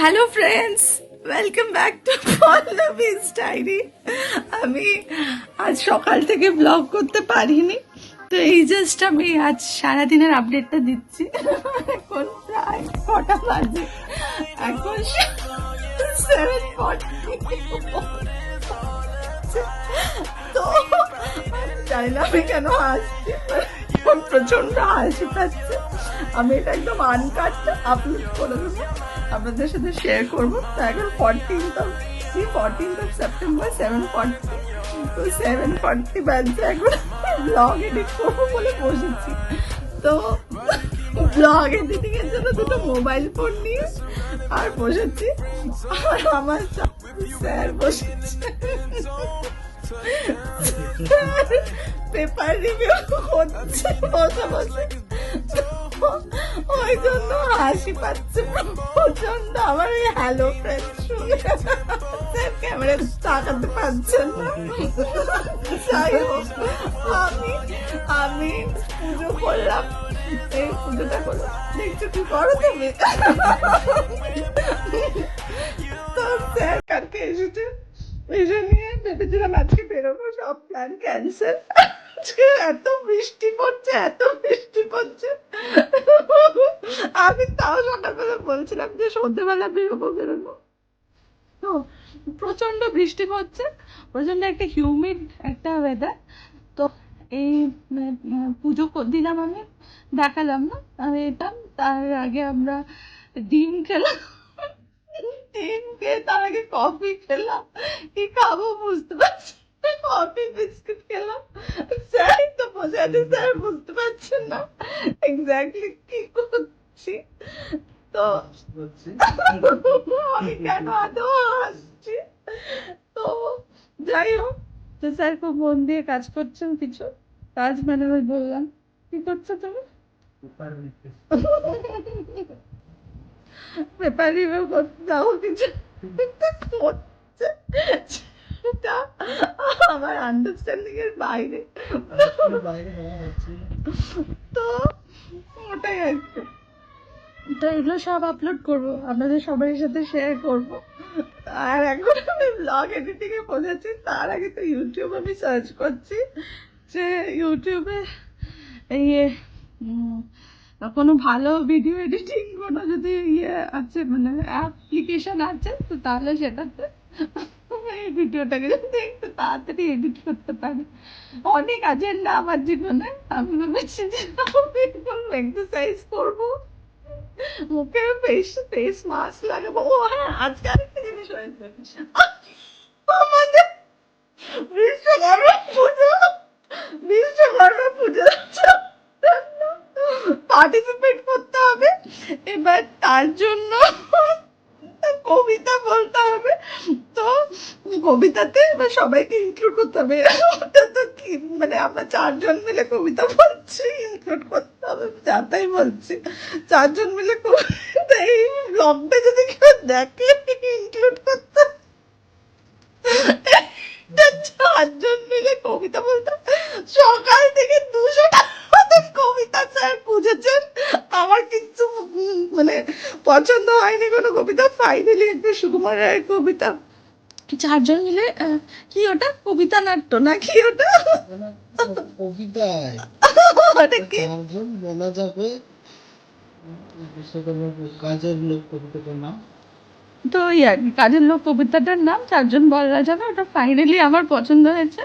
Hello friends, welcome back to Pallavi's diary. আমি আজ সকাল থেকে ব্লগ করতে পারিনি, তো এই জাস্ট আমি আজ সারাদিনের আপডেটটা দিচ্ছি। এখন প্রায় কটা বাজে? এখন 7:40। তো জানি না আমি কেন হাসছি, প্রচন্ড হাসি পাচ্ছে। আমি এটা একদম আনকাট আপলোড করে দেবো, আপনাদের সাথে শেয়ার করবো। তো এখন 14th of September 7:40। তো 7:40 বাজছে, এখন ব্লগ এডিট করবো বলে বসেছি। তো ব্লগ এডিটিং এর জন্য দুটো মোবাইল ফোন নিয়ে আর বসেছি, আর আমার স্যার বসেছে পেপার রিভিউ হচ্ছে বসে বসে। ওই জন্য হাসি পাচ্ছে প্রচন্ড। আমার ওই হ্যালো ফ্রেন্ড শুনে ক্যামেরা তাকাতে পারছেন না। যাই হোক, আমি পুজো করলাম। এই পুজোটা করো, দেখছো কি করো তুমি? তো স্যার কালকে এসেছে, এসে নিয়ে ভেবেছিলাম আজকে বেরোবো, সব প্ল্যান ক্যান্সেল। আজকে এত বৃষ্টি পড়ছে, এত বৃষ্টি পড়ছে। আমি তাও সকালবেলা বলছিলাম যে সন্ধ্যেবেলা বেরোবো। তো প্রচন্ড বৃষ্টি পড়ছে, প্রচন্ড একটা হিউমিড একটা ওয়েদার। তো এই পুজো দিলাম, আমি দেখালাম না আমি এটা। তার আগে আমরা ডিম খেলাম, ডিম খেয়ে তার আগে কফি খেলাম। কি খাবো বুঝতে পারছি, কফি বিস্কুট খেলাম। স্যার তো বসে আছে, স্যার বুঝতে পারছেন না এক্স্যাক্টলি কি করছি। তো আমি কেন এত হাসছি। তো যাই হোক, তো স্যার খুব মন দিয়ে কাজ করছেন, কিছু কাজ মানে ওই বললাম। কি করছো তুমি? পেপার রিভিউ করতে যাও, কিছু করছে, সেটা আমার আন্ডারস্ট্যান্ডিং এর বাইরে। তো ওটাই আর কি। তো এগুলো সব আপলোড করবো, আপনাদের সবার সাথে শেয়ার করবো। আর এখন আমি ব্লগ এডিটিং এ বসেছি, তার আগে তো ইউটিউব আমি সার্চ করছি যে ইউটিউবে ইয়ে কোনো ভালো ভিডিও এডিটিং কোনো যদি ইয়ে আছে, মানে অ্যাপ্লিকেশন আছে, তো তাহলে সেটাতে এই ভিডিওটাকে যদি একটু তাড়াতাড়ি এডিট করতে পারি। অনেক এজেন্ডা আমার জীবনে। আমি ভেবেছি যে এক্সারসাইজ করবো, মুখে ফেস মাস্ক লাগাবো। ও হ্যাঁ, আজকে আরেকটা জিনিস হয়েছে, আমাদের বিশ্বকর্মা পুজো, বিশ্বকর্মা পুজো পার্টিসিপেট করতে হবে। এবার তার জন্য কবিতা বলতে হবে। তো কবিতাতে এবার সবাইকে ইনক্লুড করতে হবে। ওটা তো কি, মানে আমরা 4 জন মিলে কবিতা বলছি, ইনক্লুড করতে হবে, যাতাই বলছি 4 জন মিলে কবিতা। এই ব্লগটা যদি কেউ দেখে, ইনক্লুড করতে 4 জন মিলে কবিতা বলতে। সকাল থেকে 200টা কবিতা স্যার বুঝেছেন। আমার কিছু মানে পছন্দ হয়নি কোনো কবিতা। ফাইনালি একটা সুকুমার রায়ের কবিতা 4 জন মিলে, কি ওটা কবিতা নাট্য না কি ওটা? কবিতায় ওটা কি বলা যাবে কাজের লোক কবিতাটার নাম। তো কাজের লোক কবিতাটার নাম 4 জন বলা যাবে। ওটা ফাইনালি আমার পছন্দ হয়েছে,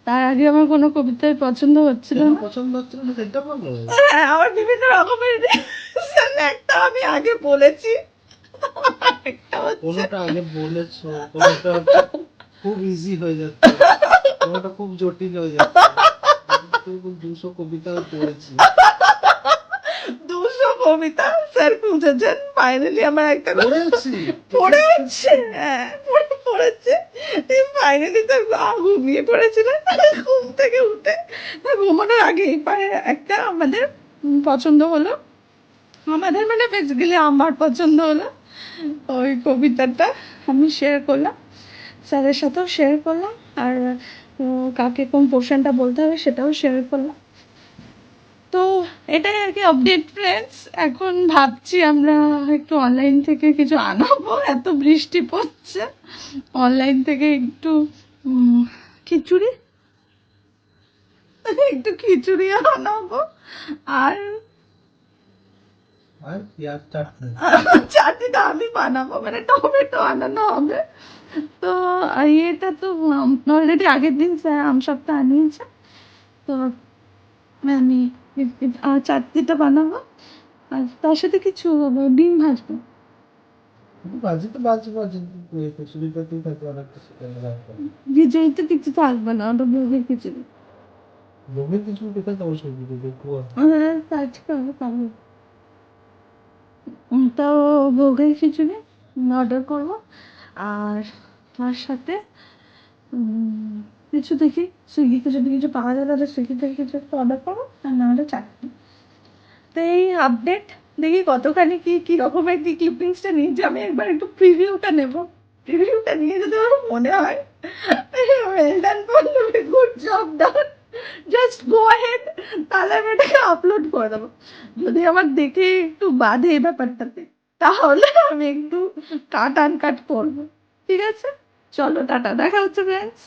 তার আগে আমার কোনো কবিতাই পছন্দ হচ্ছিল না। পছন্দ হচ্ছিল না সেটা বলো। হ্যাঁ, আমার বিভিন্ন রকমের reason, একটা আমি আগে বলেছি, একটা হচ্ছে কোনোটা আগে বলেছো, কোনোটা খুব ইজি হয়ে যাচ্ছে, কোনোটা খুব জটিল হয়ে যাচ্ছে। 200 কবিতা পড়েছি। 200 কবিতা স্যার বুঝেছেন। ফাইনালি আমার একটা পড়েছে, হ্যাঁ পড়েছে। ফাইনালি তো ঘুমিয়ে পড়েছিলেন, ঘুম থেকে উঠে ঘুমানোর আগে একটা আমাদের পছন্দ হলো, আমাদের মানে বেসিক্যালি আমার পছন্দ হলো ওই কবিতাটা। আমি শেয়ার করলাম, স্যারের সাথেও শেয়ার করলাম, আর কাকে কোন পোর্শনটা বলতে হবে সেটাও শেয়ার করলাম। তো এটাই আর কি আপডেট ফ্রেন্ডস। এখন ভাবছি আমরা একটু অনলাইন থেকে কিছু আনাবো, এত বৃষ্টি পড়ছে, অনলাইন থেকে একটু খিচুড়ি একটু খিচুড়ি আনাবো আর আর পেঁয়াজ চাটনি। চাটনিটা আমি বানাবো, মানে টমেটো আনানো হবে। তো এটা তো অলরেডি আগের দিন আম সপ্তাহ আনিয়েছে, তো আমি চাটনিটা বানাবো আর তার সাথে কিছু ডিম ভাজবো। বাজি তো বাজি বাজি, খিচুড়িটাতেই থাকে অনেক কিছু রাখতে। বিজয়ীতে কিছু থাকবে না, ওটা ভোগের খিচুড়ি। লোকের কিছু দেখে তো অবশ্যই দেখবো। আজকে হবে পাবো। তো ভোগের খিচুড়ি অর্ডার করবো আর তার সাথে কিছু দেখি সুইগিতে যদি কিছু পাওয়া যায় তাহলে সুইগি থেকে কিছু একটা অর্ডার করবো, আর নাহলে চাটনি। তো এই আপডেট, দেখি কতখানি কি রকমের কি ক্লিপিংসটা নিয়েছি। আমি একবার একটু প্রিভিউটা নেব, প্রিভিউটা নিয়ে যদি আমার মনে হয় well done Pallavi, good job done, just go ahead, তাহলে আমি এটাকে আপলোড করে দেবো। যদি আমার দেখে একটু বাধে এই ব্যাপারটাতে, তাহলে আমি একটু কাট আনকাট করবো। ঠিক আছে, চলো টাটা, দেখা হচ্ছে ফ্রেন্ডস।